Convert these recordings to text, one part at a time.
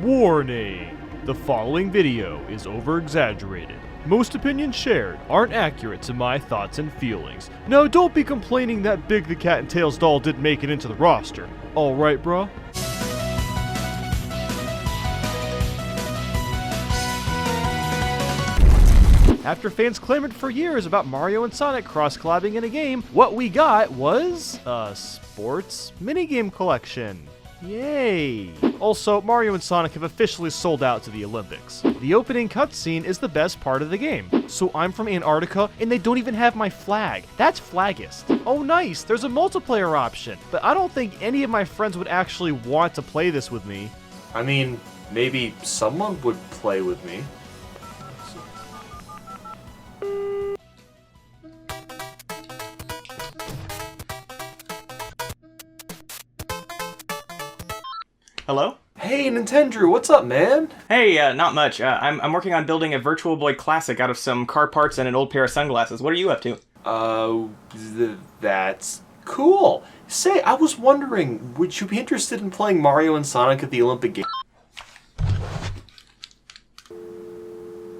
Warning! The following video is over-exaggerated. Most opinions shared aren't accurate to my thoughts and feelings. Now don't be complaining that Big the Cat and Tails doll didn't make it into the roster. Alright, bruh? After fans clamored for years about Mario and Sonic cross-collabing in a game, what we got was a sports minigame collection. Yay! Also, Mario and Sonic have officially sold out to the Olympics. The opening cutscene is the best part of the game. So I'm from Antarctica, and they don't even have my flag. That's flaggist. Oh nice, there's a multiplayer option, but I don't think any of my friends would actually want to play this with me. I mean, maybe someone would play with me. Hello? Hey, Nintendo, what's up, man? Hey, not much. I'm working on building a Virtual Boy Classic out of some car parts and an old pair of sunglasses. What are you up to? That's cool. Say, I was wondering, would you be interested in playing Mario and Sonic at the Olympic Games?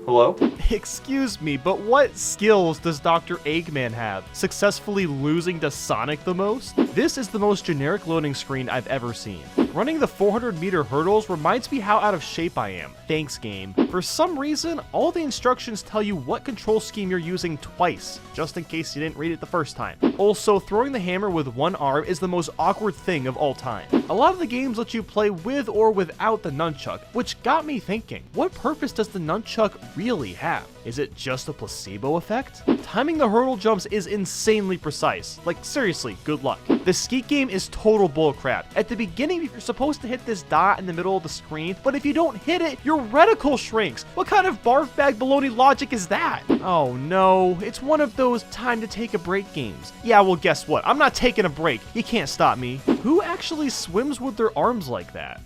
Hello? Excuse me, but what skills does Dr. Eggman have? Successfully losing to Sonic the most? This is the most generic loading screen I've ever seen. Running the 400-meter hurdles reminds me how out of shape I am. Thanks, game. For some reason, all the instructions tell you what control scheme you're using twice, just in case you didn't read it the first time. Also, throwing the hammer with one arm is the most awkward thing of all time. A lot of the games let you play with or without the nunchuck, which got me thinking, what purpose does the nunchuck really have? Is it just a placebo effect? Timing the hurdle jumps is insanely precise. Like, seriously, good luck. The skeet game is total bullcrap. At the beginning, you're supposed to hit this dot in the middle of the screen, but if you don't hit it, your reticle shrinks. What kind of barf bag baloney logic is that? Oh no, it's one of those time to take a break games. Yeah, well guess what? I'm not taking a break. You can't stop me. Who actually swims with their arms like that?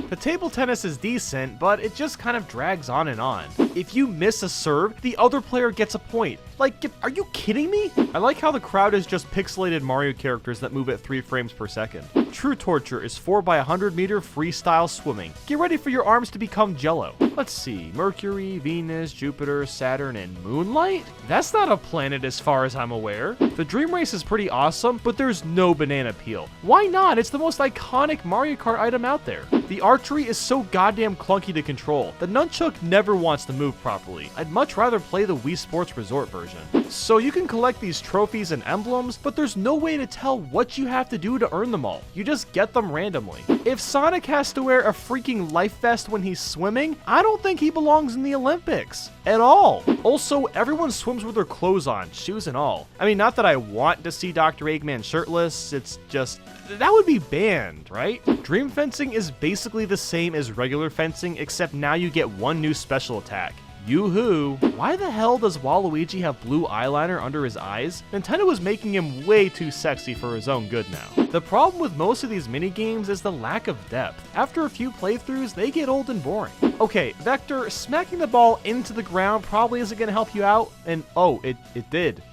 The table tennis is decent, but it just kind of drags on and on. If you miss a serve, the other player gets a point. Like, are you kidding me? I like how the crowd is just pixelated Mario characters that move at 3 frames per second. True torture is 4x100-meter freestyle swimming. Get ready for your arms to become jello. Let's see, Mercury, Venus, Jupiter, Saturn, and Moonlight? That's not a planet as far as I'm aware. The Dream Race is pretty awesome, but there's no banana peel. Why not? It's the most iconic Mario Kart item out there. The archery is so goddamn clunky to control. The nunchuck never wants to move properly. I'd much rather play the Wii Sports Resort version. So you can collect these trophies and emblems, but there's no way to tell what you have to do to earn them all. You just get them randomly. If Sonic has to wear a freaking life vest when he's swimming, I don't think he belongs in the Olympics. At all. Also, everyone swims with their clothes on, shoes and all. I mean, not that I want to see Dr. Eggman shirtless, it's just, that would be banned, right? Dream fencing is basically the same as regular fencing, except now you get one new special attack. Yoo-hoo! Why the hell does Waluigi have blue eyeliner under his eyes? Nintendo is making him way too sexy for his own good now. The problem with most of these minigames is the lack of depth. After a few playthroughs, they get old and boring. Okay, Vector, smacking the ball into the ground probably isn't gonna help you out, and oh, it did.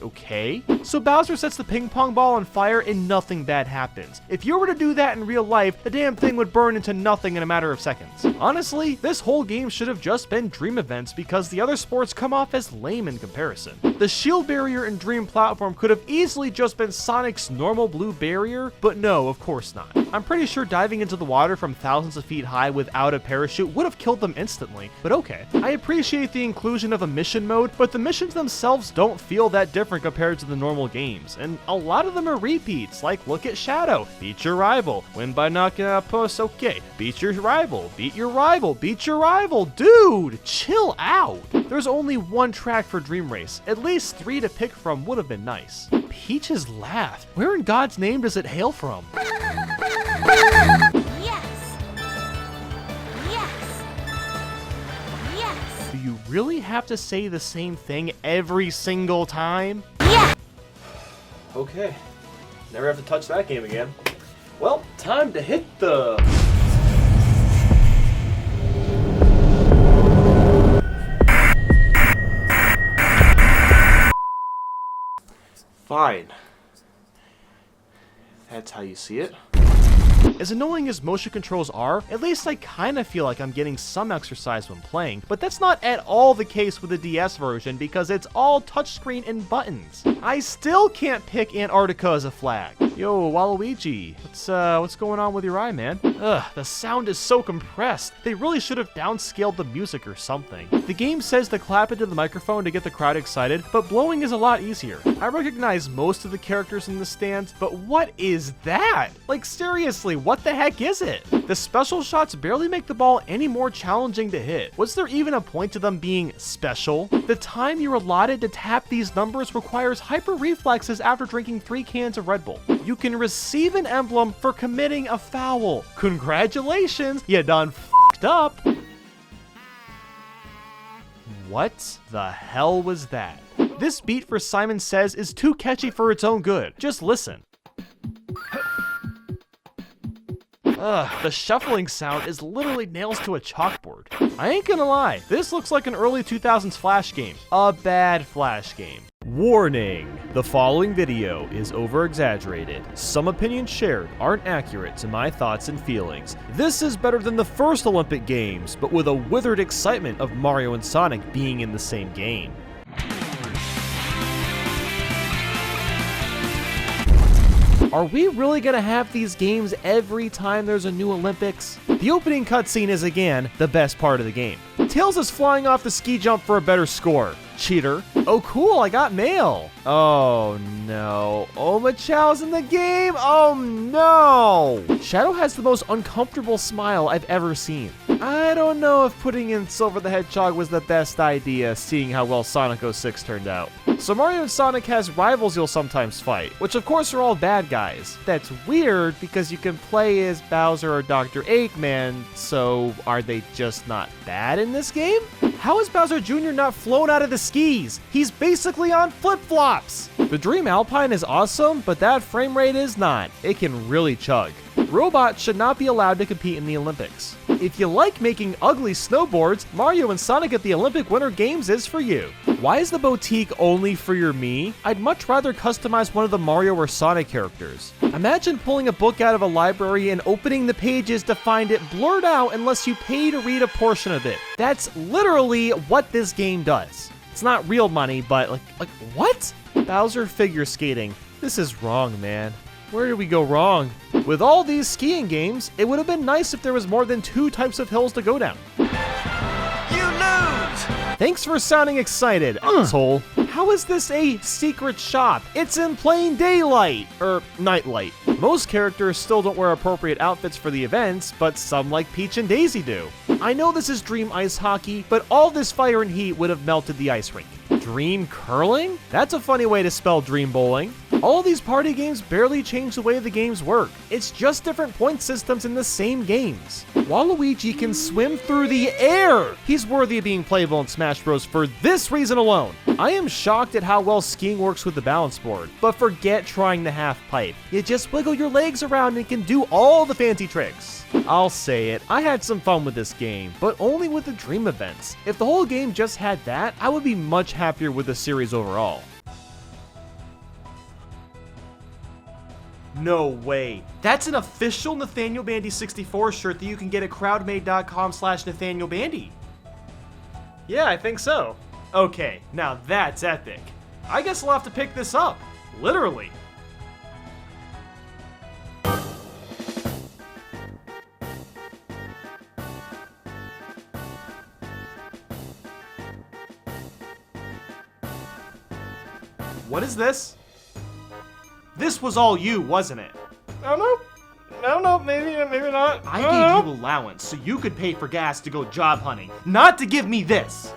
Okay. So Bowser sets the ping pong ball on fire and nothing bad happens. If you were to do that in real life, the damn thing would burn into nothing in a matter of seconds. Honestly, this whole game should have just been Dream events because the other sports come off as lame in comparison. The shield barrier in Dream Platform could have easily just been Sonic's normal blue barrier, but no, of course not. I'm pretty sure diving into the water from thousands of feet high without a parachute would have killed them instantly, but okay. I appreciate the inclusion of a mission mode, but the missions themselves don't feel that different compared to the normal games, and a lot of them are repeats, like look at Shadow, beat your rival, win by knocking out a post, okay, beat your rival, beat your rival, beat your rival, dude, chill out. There's only one track for Dream Race, at least 3 to pick from would have been nice. Peach's laugh, where in God's name does it hail from? Yes! Yes! Yes! Do you really have to say the same thing every single time? Yeah! Okay. Never have to touch that game again. Well, time to hit the... Fine. That's how you see it. As annoying as motion controls are, at least I kinda feel like I'm getting some exercise when playing, but that's not at all the case with the DS version because it's all touchscreen and buttons. I still can't pick Antarctica as a flag. Yo, Waluigi, what's going on with your eye, man? Ugh, the sound is so compressed. They really should have downscaled the music or something. The game says to clap into the microphone to get the crowd excited, but blowing is a lot easier. I recognize most of the characters in the stands, but what is that? Like seriously, what the heck is it? The special shots barely make the ball any more challenging to hit. Was there even a point to them being special? The time you're allotted to tap these numbers requires hyper reflexes after drinking 3 cans of Red Bull. You can receive an emblem for committing a foul. Congratulations, you done f***ed up. What the hell was that? This beat for Simon Says is too catchy for its own good. Just listen. Ugh, the shuffling sound is literally nails to a chalkboard. I ain't gonna lie, this looks like an early 2000s Flash game. A bad Flash game. Warning! The following video is over-exaggerated. Some opinions shared aren't accurate to my thoughts and feelings. This is better than the first Olympic Games, but with a withered excitement of Mario and Sonic being in the same game. Are we really gonna have these games every time there's a new Olympics? The opening cutscene is again the best part of the game. Tails is flying off the ski jump for a better score. Cheater. Oh cool, I got mail. Oh no. Omacho's in the game? Oh no! Shadow has the most uncomfortable smile I've ever seen. I don't know if putting in Silver the Hedgehog was the best idea, seeing how well Sonic 06 turned out. So Mario and Sonic has rivals you'll sometimes fight, which of course are all bad guys. That's weird because you can play as Bowser or Dr. Eggman, so are they just not bad in this game? How is Bowser Jr. not flown out of the skis? He's basically on flip-flops! The Dream Alpine is awesome, but that frame rate is not. It can really chug. Robots should not be allowed to compete in the Olympics. If you like making ugly snowboards, Mario and Sonic at the Olympic Winter Games is for you. Why is the boutique only for your me? I'd much rather customize one of the Mario or Sonic characters. Imagine pulling a book out of a library and opening the pages to find it blurred out unless you pay to read a portion of it. That's literally what this game does. It's not real money, but like what? Bowser figure skating. This is wrong, man. Where did we go wrong? With all these skiing games, it would have been nice if there was more than 2 types of hills to go down. You lose! Thanks for sounding excited, asshole. How is this a secret shop? It's in plain daylight, or nightlight. Most characters still don't wear appropriate outfits for the events, but some like Peach and Daisy do. I know this is Dream Ice Hockey, but all this fire and heat would have melted the ice rink. Dream Curling? That's a funny way to spell Dream Bowling. All these party games barely change the way the games work. It's just different point systems in the same games. Waluigi can swim through the air! He's worthy of being playable in Smash Bros. For this reason alone. I am shocked at how well skiing works with the balance board, but forget trying the half pipe. You just wiggle your legs around and can do all the fancy tricks. I'll say it, I had some fun with this game, but only with the dream events. If the whole game just had that, I would be much happier with the series overall. No way. That's an official Nathaniel Bandy 64 shirt that you can get at crowdmade.com/NathanielBandy. Yeah, I think so. Okay, now that's epic. I guess I'll have to pick this up. Literally. What is this? This was all you, wasn't it? I don't know, maybe not. I gave you allowance so you could pay for gas to go job hunting, not to give me this.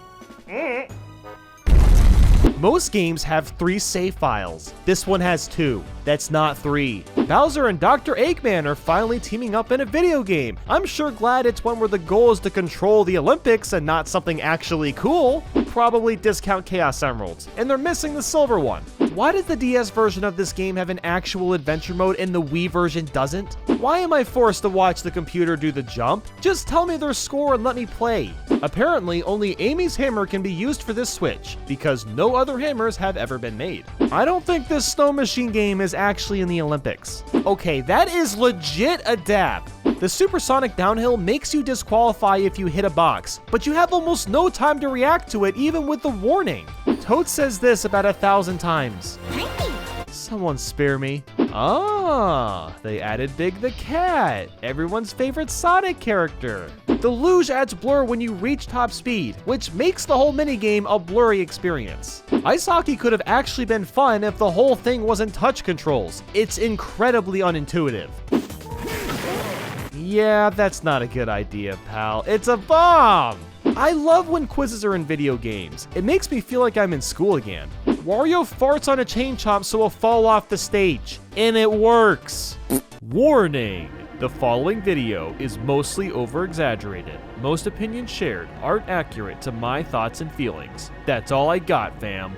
Most games have 3 save files. This one has 2. That's not 3. Bowser and Dr. Eggman are finally teaming up in a video game. I'm sure glad it's one where the goal is to control the Olympics and not something actually cool. Probably discount Chaos Emeralds. And they're missing the silver one. Why does the DS version of this game have an actual adventure mode and the Wii version doesn't? Why am I forced to watch the computer do the jump? Just tell me their score and let me play. Apparently, only Amy's hammer can be used for this switch, because no other hammers have ever been made. I don't think this snow machine game is actually in the Olympics. Okay, that is legit a dab. The supersonic downhill makes you disqualify if you hit a box, but you have almost no time to react to it even with the warning. Toad says this about 1,000 times. Someone spare me. Ah, they added Big the Cat, everyone's favorite Sonic character. The luge adds blur when you reach top speed, which makes the whole minigame a blurry experience. Ice hockey could have actually been fun if the whole thing wasn't touch controls. It's incredibly unintuitive. Yeah, that's not a good idea, pal. It's a bomb! I love when quizzes are in video games. It makes me feel like I'm in school again. Wario farts on a chain chomp so it'll fall off the stage. And it works! Warning! The following video is mostly over-exaggerated. Most opinions shared aren't accurate to my thoughts and feelings. That's all I got, fam.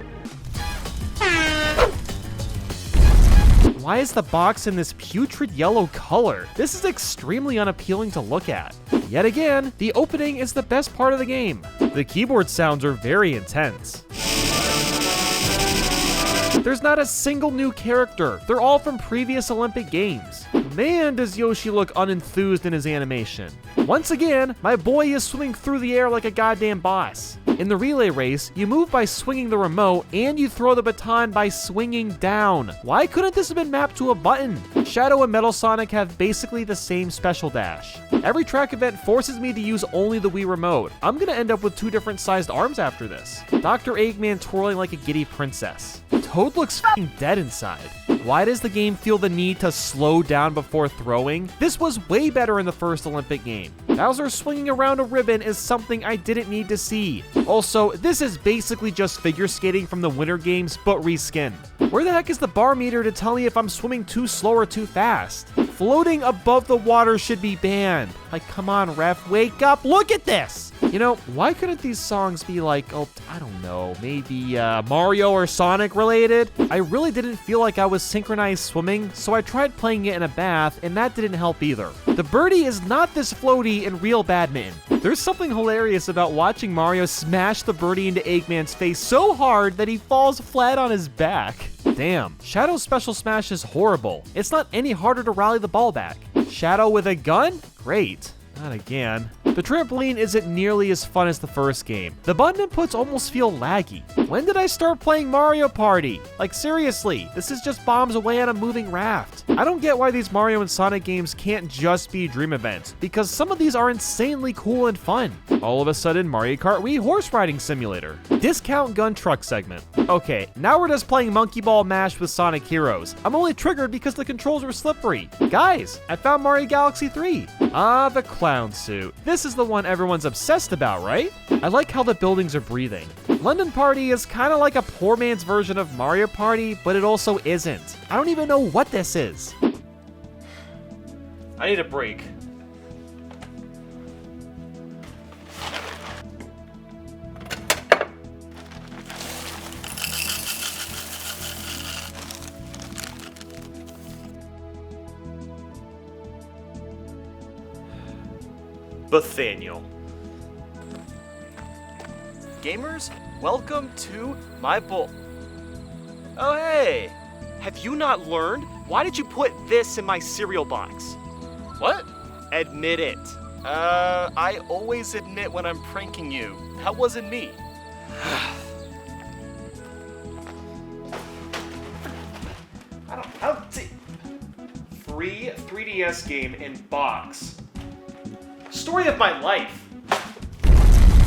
Why is the box in this putrid yellow color? This is extremely unappealing to look at. Yet again, the opening is the best part of the game. The keyboard sounds are very intense. There's not a single new character. They're all from previous Olympic games. Man, does Yoshi look unenthused in his animation. Once again, my boy is swimming through the air like a goddamn boss. In the relay race, you move by swinging the remote, and you throw the baton by swinging down. Why couldn't this have been mapped to a button? Shadow and Metal Sonic have basically the same special dash. Every track event forces me to use only the Wii remote. I'm gonna end up with 2 different sized arms after this. Dr. Eggman twirling like a giddy princess. Toad looks f***ing dead inside. Why does the game feel the need to slow down before throwing? This was way better in the first Olympic game. Bowser swinging around a ribbon is something I didn't need to see. Also, this is basically just figure skating from the Winter Games, but reskinned. Where the heck is the bar meter to tell me if I'm swimming too slow or too fast? Floating above the water should be banned. Like, come on, ref, wake up, look at this! You know, why couldn't these songs be like, oh, I don't know, maybe Mario or Sonic related? I really didn't feel like I was synchronized swimming, so I tried playing it in a bath, and that didn't help either. The birdie is not this floaty in real badminton. There's something hilarious about watching Mario smash the birdie into Eggman's face so hard that he falls flat on his back. Damn, Shadow's special smash is horrible. It's not any harder to rally the ball back. Shadow with a gun? Great. Not again. The trampoline isn't nearly as fun as the first game. The button inputs almost feel laggy. When did I start playing Mario Party? Like seriously, this is just bombs away on a moving raft. I don't get why these Mario and Sonic games can't just be dream events, because some of these are insanely cool and fun. All of a sudden, Mario Kart Wii Horse Riding Simulator. Discount gun truck segment. Okay, now we're just playing Monkey Ball Mash with Sonic Heroes. I'm only triggered because the controls were slippery. Guys, I found Mario Galaxy 3. Ah, the clown suit. This is the one everyone's obsessed about, right? I like how the buildings are breathing. London Party is kind of like a poor man's version of Mario Party, but it also isn't. I don't even know what this is. I need a break. Bathaniel. Gamers, welcome to my bowl. Oh hey, have you not learned? Why did you put this in my cereal box? What? Admit it. I always admit when I'm pranking you. That wasn't me. Free 3DS game in box. Story of my life.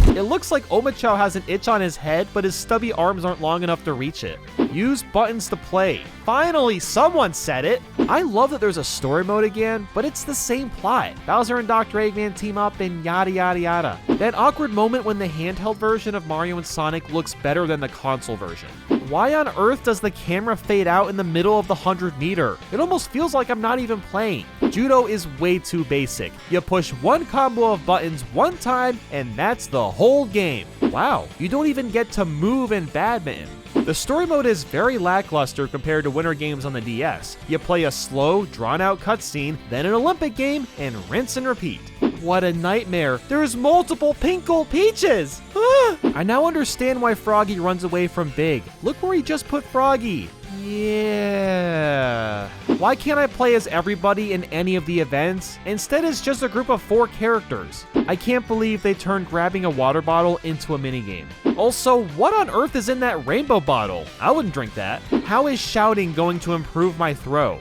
It looks like Omochao has an itch on his head, but his stubby arms aren't long enough to reach it. Use buttons to play. Finally, someone said it! I love that there's a story mode again, but it's the same plot. Bowser and Dr. Eggman team up and yada yada yada. That awkward moment when the handheld version of Mario and Sonic looks better than the console version. Why on earth does the camera fade out in the middle of the 100 meter? It almost feels like I'm not even playing. Judo is way too basic. You push one combo of buttons one time, and that's the whole game. Wow, you don't even get to move in badminton. The story mode is very lackluster compared to winter games on the DS. You play a slow, drawn-out cutscene, then an Olympic game, and rinse and repeat. What a nightmare. There's multiple pink gold peaches! I now understand why Froggy runs away from Big. Look where he just put Froggy. Yeah. Why can't I play as everybody in any of the events? Instead, it's just a group of 4 characters. I can't believe they turned grabbing a water bottle into a minigame. Also, what on earth is in that rainbow bottle? I wouldn't drink that. How is shouting going to improve my throw?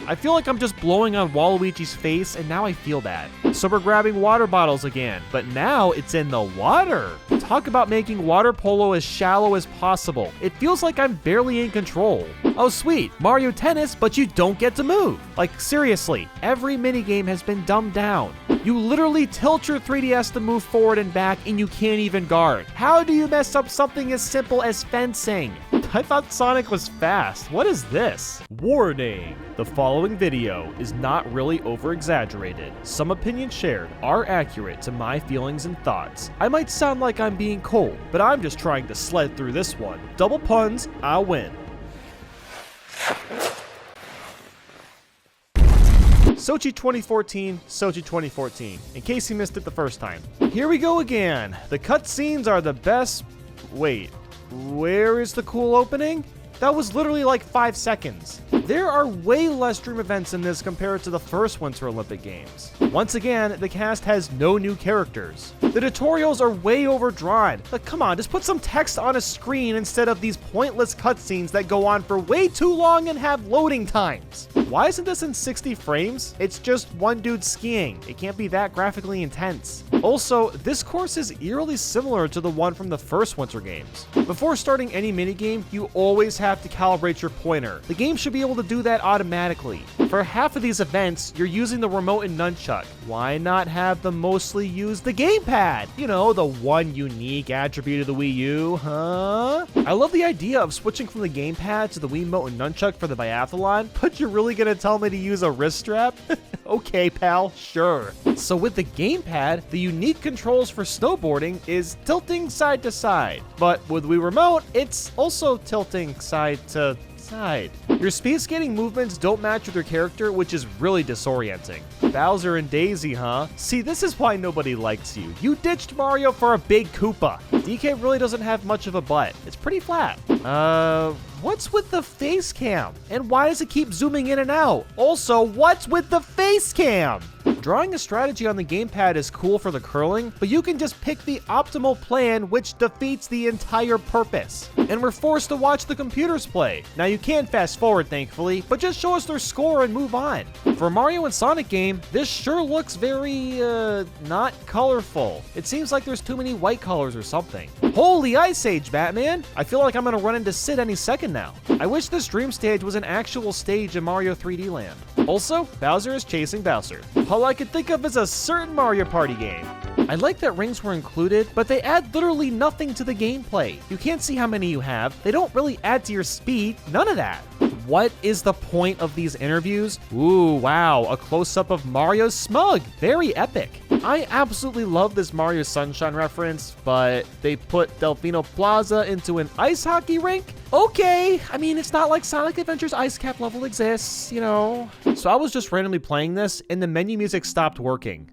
I feel like I'm just blowing on Waluigi's face, and now I feel bad. So we're grabbing water bottles again, but now it's in the water. Talk about making water polo as shallow as possible. It feels like I'm barely in control. Oh sweet, Mario Tennis, but you don't get to move. Like seriously, every minigame has been dumbed down. You literally tilt your 3DS to move forward and back, and you can't even guard. How do you mess up something as simple as fencing? I thought Sonic was fast. What is this? Warning! The following video is not really over-exaggerated. Some opinions shared are accurate to my feelings and thoughts. I might sound like I'm being cold, but I'm just trying to sled through this one. Double puns, I'll win. Sochi 2014, Sochi 2014, in case you missed it the first time. Here we go again. The cutscenes are the best. Wait, where is the cool opening? That was literally like 5 seconds. There are way less dream events in this compared to the first Winter Olympic Games. Once again, the cast has no new characters. The tutorials are way overdrawn. Like, come on, just put some text on a screen instead of these pointless cutscenes that go on for way too long and have loading times. Why isn't this in 60 frames? It's just one dude skiing. It can't be that graphically intense. Also, this course is eerily similar to the one from the first Winter Games. Before starting any minigame, you always have to calibrate your pointer. The game should be able to do that automatically. For half of these events, you're using the remote and nunchuck. Why not have them mostly use the gamepad? You know, the one unique attribute of the Wii U, huh? I love the idea of switching from the gamepad to the Wiimote and nunchuck for the biathlon, but you're really gonna tell me to use a wrist strap? Okay, pal, sure. So with the gamepad, the unique controls for snowboarding is tilting side to side. But with Wii Remote, it's also tilting side to side. Your speed skating movements don't match with your character, which is really disorienting. Bowser and Daisy, huh? See, this is why nobody likes you. You ditched Mario for a big Koopa. DK really doesn't have much of a butt. It's pretty flat. What's with the face cam? And why does it keep zooming in and out? Also, what's with the face cam? Drawing a strategy on the gamepad is cool for the curling, but you can just pick the optimal plan, which defeats the entire purpose. And we're forced to watch the computers play. Now you can fast forward, thankfully, but just show us their score and move on. For a Mario and Sonic game, this sure looks very, not colorful. It seems like there's too many white colors or something. Holy Ice Age, Batman! I feel like I'm gonna run into Sid any second now. I wish this dream stage was an actual stage in Mario 3D Land. Also, Bowser is chasing Bowser. All I could think of is a certain Mario Party game. I like that rings were included, but they add literally nothing to the gameplay. You can't see how many you have. They don't really add to your speed. None of that. What is the point of these interviews? Ooh, wow, a close-up of Mario's smug. Very epic. I absolutely love this Mario Sunshine reference, but they put Delfino Plaza into an ice hockey rink? Okay, I mean, it's not like Sonic Adventure's ice cap level exists, you know. So I was just randomly playing this, and the menu music stopped working.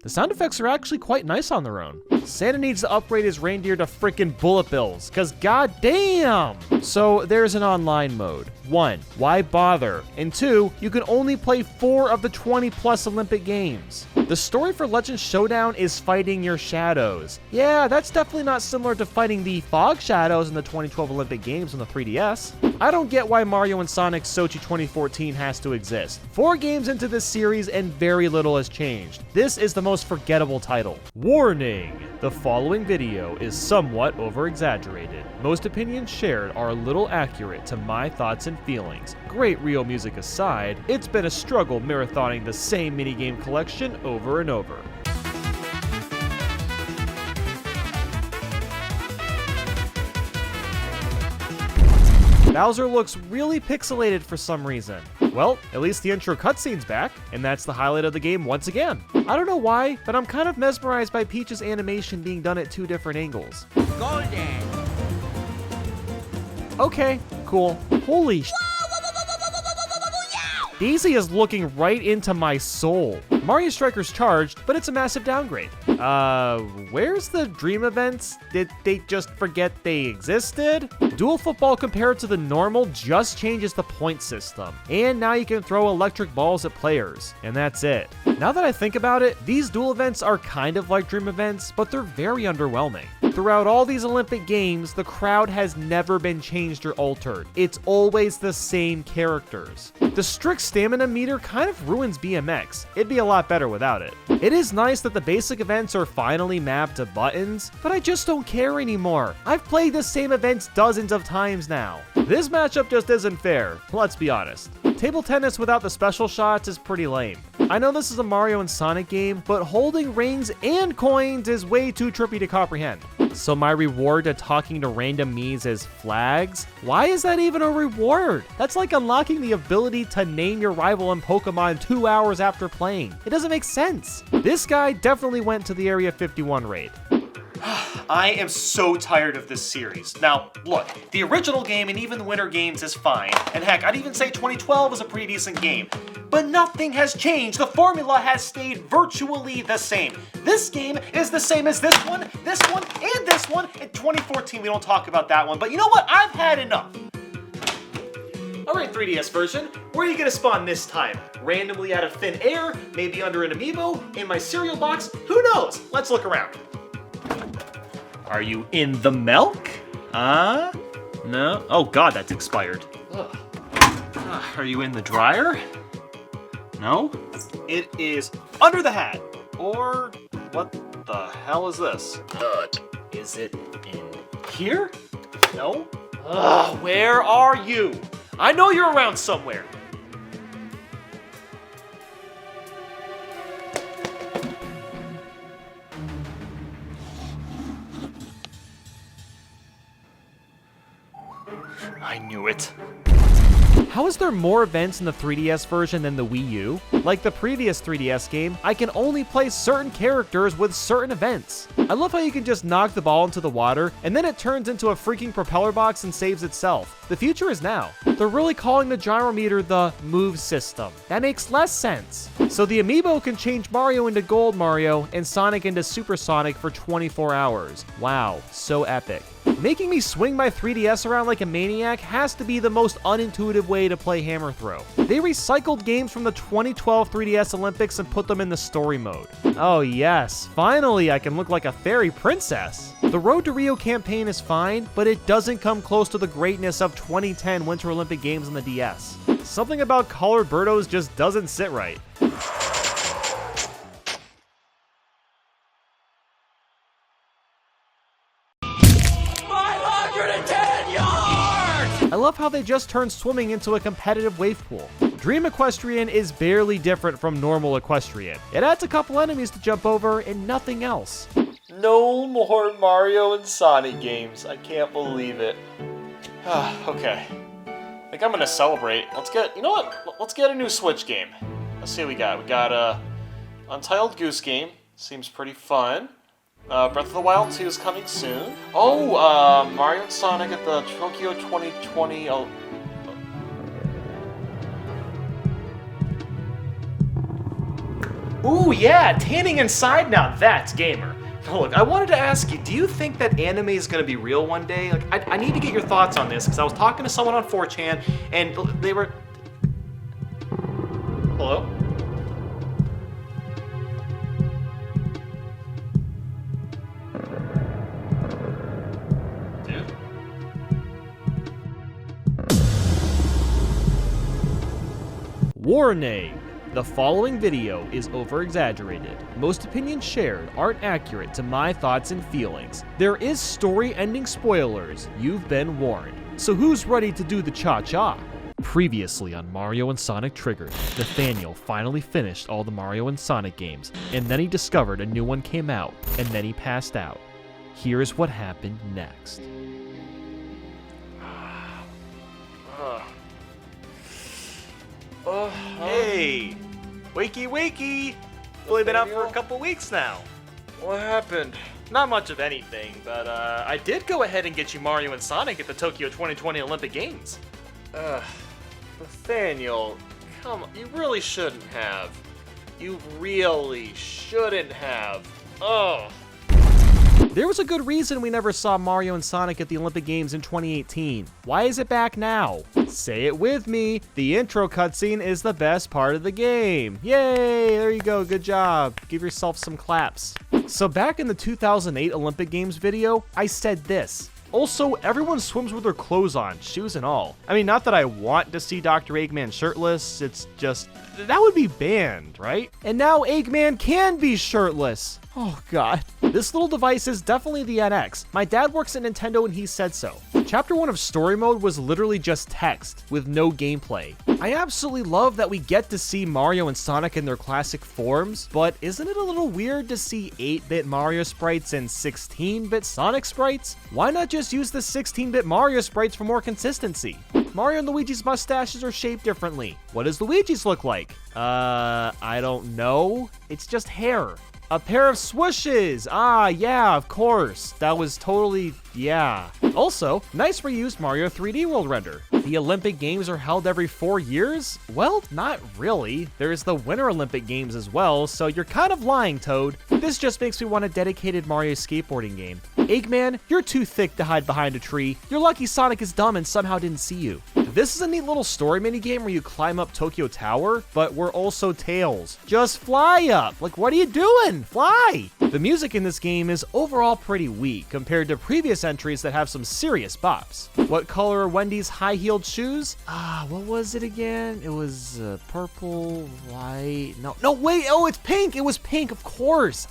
The sound effects are actually quite nice on their own. Santa needs to upgrade his reindeer to frickin' bullet bills, cause goddamn! So there's an online mode. 1, why bother? And 2, you can only play 4 of the 20 plus Olympic Games. The story for Legend Showdown is fighting your shadows. Yeah, that's definitely not similar to fighting the fog shadows in the 2012 Olympic Games on the 3DS. I don't get why Mario and Sonic Sochi 2014 has to exist. 4 games into this series and very little has changed. This is the most forgettable title. Warning! The following video is somewhat over-exaggerated. Most opinions shared are a little accurate to my thoughts and feelings. Great Rio music aside, it's been a struggle marathoning the same minigame collection over and over. Bowser looks really pixelated for some reason. Well, at least the intro cutscene's back, and that's the highlight of the game once again. I don't know why, but I'm kind of mesmerized by Peach's animation being done at 2 different angles. Golden. Okay, cool. Holy sh**. Daisy is looking right into my soul. Mario Striker's charged, but it's a massive downgrade. Where's the dream events? Did they just forget they existed? Dual football compared to the normal just changes the point system. And now you can throw electric balls at players. And that's it. Now that I think about it, these dual events are kind of like dream events, but they're very underwhelming. Throughout all these Olympic Games, the crowd has never been changed or altered. It's always the same characters. The strict stamina meter kind of ruins BMX. It'd be a lot better without it. It is nice that the basic events are finally mapped to buttons, but I just don't care anymore. I've played the same events dozens of times now. This matchup just isn't fair, let's be honest. Table tennis without the special shots is pretty lame. I know this is a Mario and Sonic game, but holding rings and coins is way too trippy to comprehend. So my reward to talking to random Miis is flags? Why is that even a reward? That's like unlocking the ability to name your rival in Pokemon 2 hours after playing. It doesn't make sense. This guy definitely went to the Area 51 raid. I am so tired of this series. Now, look, the original game and even the Winter Games is fine, and heck, I'd even say 2012 is a pretty decent game. But nothing has changed. The formula has stayed virtually the same. This game is the same as this one, and this one. In 2014, we don't talk about that one, but you know what? I've had enough. Alright, 3DS version, where are you gonna spawn this time? Randomly out of thin air, maybe under an amiibo, in my cereal box? Who knows? Let's look around. Are you in the milk? No? Oh god, that's expired. Ugh. Are you in the dryer? No? It is under the hat. Or what the hell is this? Is it in here? No? Ugh, where are you? I know you're around somewhere. I knew it. How is there more events in the 3DS version than the Wii U? Like the previous 3DS game, I can only play certain characters with certain events. I love how you can just knock the ball into the water, and then it turns into a freaking propeller box and saves itself. The future is now. They're really calling the gyrometer the move system. That makes less sense. So the amiibo can change Mario into Gold Mario and Sonic into Super Sonic for 24 hours. Wow, so epic. Making me swing my 3DS around like a maniac has to be the most unintuitive way to play Hammer Throw. They recycled games from the 2012 3DS Olympics and put them in the story mode. Oh yes, finally I can look like a fairy princess. The Road to Rio campaign is fine, but it doesn't come close to the greatness of 2010 Winter Olympic Games on the DS. Something about colored Birdos just doesn't sit right. 510 yards! I love how they just turned swimming into a competitive wave pool. Dream Equestrian is barely different from normal Equestrian. It adds a couple enemies to jump over and nothing else. No more Mario and Sonic games. I can't believe it. Okay. I think I'm gonna celebrate. You know what? Let's get a new Switch game. Let's see what we got. We got Untitled Goose Game. Seems pretty fun. Breath of the Wild 2 is coming soon. Oh, Mario and Sonic at the Tokyo 2020. Ooh, yeah, tanning inside now. That's gamer. Look, I wanted to ask you, do you think that anime is going to be real one day? Like, I need to get your thoughts on this, because I was talking to someone on 4chan, and they were... Hello? Dude? Warning! The following video is over-exaggerated. Most opinions shared aren't accurate to my thoughts and feelings. There is story-ending spoilers. You've been warned. So who's ready to do the cha-cha? Previously on Mario and Sonic Triggered, Bathaniel finally finished all the Mario and Sonic games, and then he discovered a new one came out, and then he passed out. Here's what happened next. Hey, wakey wakey. Only been out for a couple weeks now. What happened? Not much of anything, but I did go ahead and get you Mario and Sonic at the Tokyo 2020 Olympic Games. Bathaniel, come on, you really shouldn't have. You really shouldn't have. Ugh. There was a good reason we never saw Mario and Sonic at the Olympic Games in 2018. Why is it back now? Say it with me. The intro cutscene is the best part of the game. Yay! There you go. Good job. Give yourself some claps. So back in the 2008 Olympic Games video, I said this. Also, everyone swims with their clothes on, shoes and all. I mean, not that I want to see Dr. Eggman shirtless, it's just, that would be banned, right? And now Eggman can be shirtless. Oh god. This little device is definitely the NX. My dad works at Nintendo and he said so. Chapter 1 of Story Mode was literally just text, with no gameplay. I absolutely love that we get to see Mario and Sonic in their classic forms, but isn't it a little weird to see 8-bit Mario sprites and 16-bit Sonic sprites? Why not just use the 16-bit Mario sprites for more consistency? Mario and Luigi's mustaches are shaped differently. What does Luigi's look like? I don't know. It's just hair. A pair of swooshes! Ah, yeah, of course. That was totally, yeah. Also, nice reused Mario 3D World render. The Olympic Games are held every 4 years? Well, not really. There's the Winter Olympic Games as well, so you're kind of lying, Toad. This just makes me want a dedicated Mario skateboarding game. Eggman, you're too thick to hide behind a tree. You're lucky Sonic is dumb and somehow didn't see you. This is a neat little story minigame where you climb up Tokyo Tower, but we're also Tails. Just fly up! Like, what are you doing? Fly! The music in this game is overall pretty weak compared to previous entries that have some serious bops. What color are Wendy's high-heeled shoes? What was it again? It was purple, white, no wait, oh, it's pink! It was pink, of course!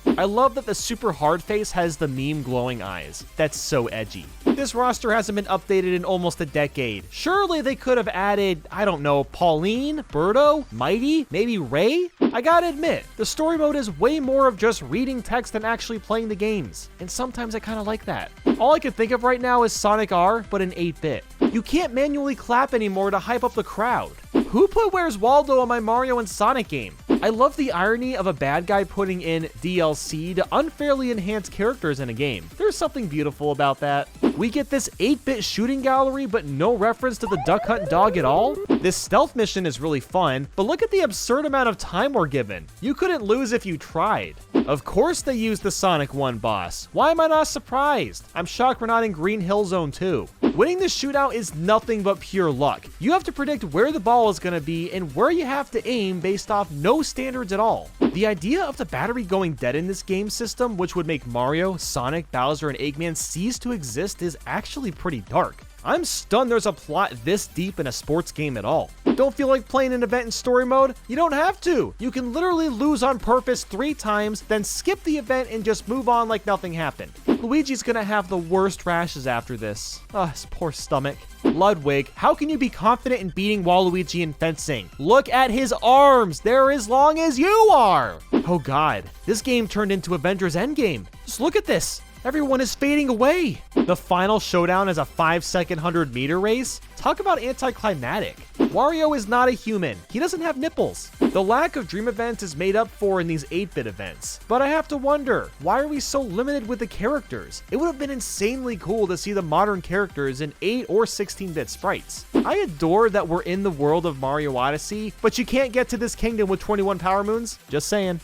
I love that the super hard face has the meme glowing eyes. That's so edgy. This roster hasn't been updated in almost a decade. Surely they could have added, I don't know, Pauline, Birdo, Mighty, maybe Ray? I gotta admit, the story mode is way more of just reading text than actually playing the games. And sometimes I kinda like that. All I can think of right now is Sonic R, but in 8-bit. You can't manually clap anymore to hype up the crowd. Who put Where's Waldo on my Mario and Sonic game? I love the irony of a bad guy putting in DLC to unfairly enhance characters in a game. There's something beautiful about that. We get this 8-bit shooting gallery, but no reference to the Duck Hunt dog at all. This stealth mission is really fun, but look at the absurd amount of time we're given. You couldn't lose if you tried. Of course they used the Sonic 1 boss. Why am I not surprised? I'm shocked we're not in Green Hill Zone 2. Winning this shootout is nothing but pure luck. You have to predict where the ball is going to be and where you have to aim based off no standards at all. The idea of the battery going dead in this game system, which would make Mario, Sonic, Bowser, and Eggman cease to exist, is actually pretty dark. I'm stunned there's a plot this deep in a sports game at all. Don't feel like playing an event in story mode? You don't have to. You can literally lose on purpose 3 times, then skip the event and just move on like nothing happened. Luigi's gonna have the worst rashes after this. His poor stomach. Ludwig, how can you be confident in beating Waluigi in fencing? Look at his arms! They're as long as you are! Oh god, this game turned into Avengers Endgame. Just look at this. Everyone is fading away. The final showdown is a 5-second 100-meter race? Talk about anticlimactic. Wario is not a human. He doesn't have nipples. The lack of dream events is made up for in these 8-bit events. But I have to wonder, why are we so limited with the characters? It would have been insanely cool to see the modern characters in 8 or 16-bit sprites. I adore that we're in the world of Mario Odyssey, but you can't get to this kingdom with 21 power moons. Just saying.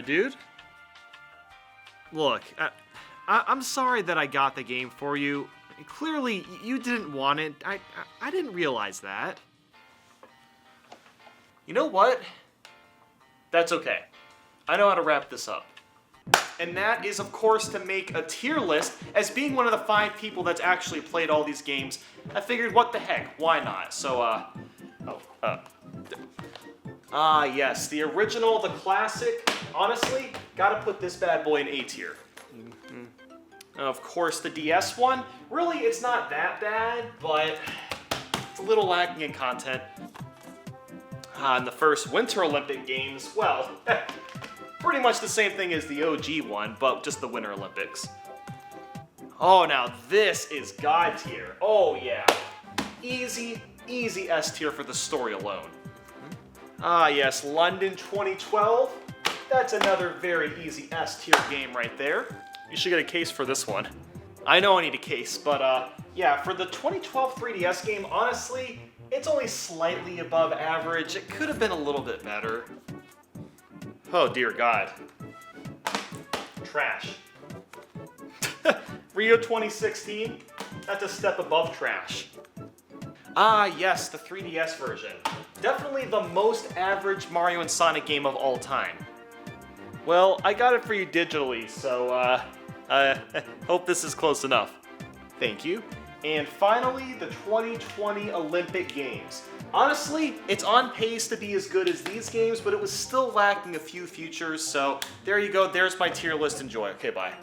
Dude? Look, I'm sorry that I got the game for you. Clearly, you didn't want it. I didn't realize that. You know what? That's okay. I know how to wrap this up. And that is, of course, to make a tier list. As being one of the 5 people that's actually played all these games, I figured, what the heck, why not? So, yes, the original, the classic. Honestly, gotta put this bad boy in A tier. Of course, the DS one. Really, it's not that bad, but it's a little lacking in content. And the first Winter Olympic Games, well, pretty much the same thing as the OG one, but just the Winter Olympics. Oh, now this is God tier. Oh, yeah. Easy Easy S tier for the story alone. Ah yes, London 2012. That's another very easy S tier game right there. You should get a case for this one. I know I need a case, but yeah, for the 2012 3DS game, honestly, it's only slightly above average. It could have been a little bit better. Oh dear God. Trash. Rio 2016, that's a step above trash. Ah yes, the 3DS version. Definitely the most average Mario and Sonic game of all time. Well, I got it for you digitally, so hope this is close enough. Thank you. And finally, the 2020 Olympic Games. Honestly, it's on pace to be as good as these games, but it was still lacking a few features, so there you go, there's my tier list, enjoy. Okay, bye.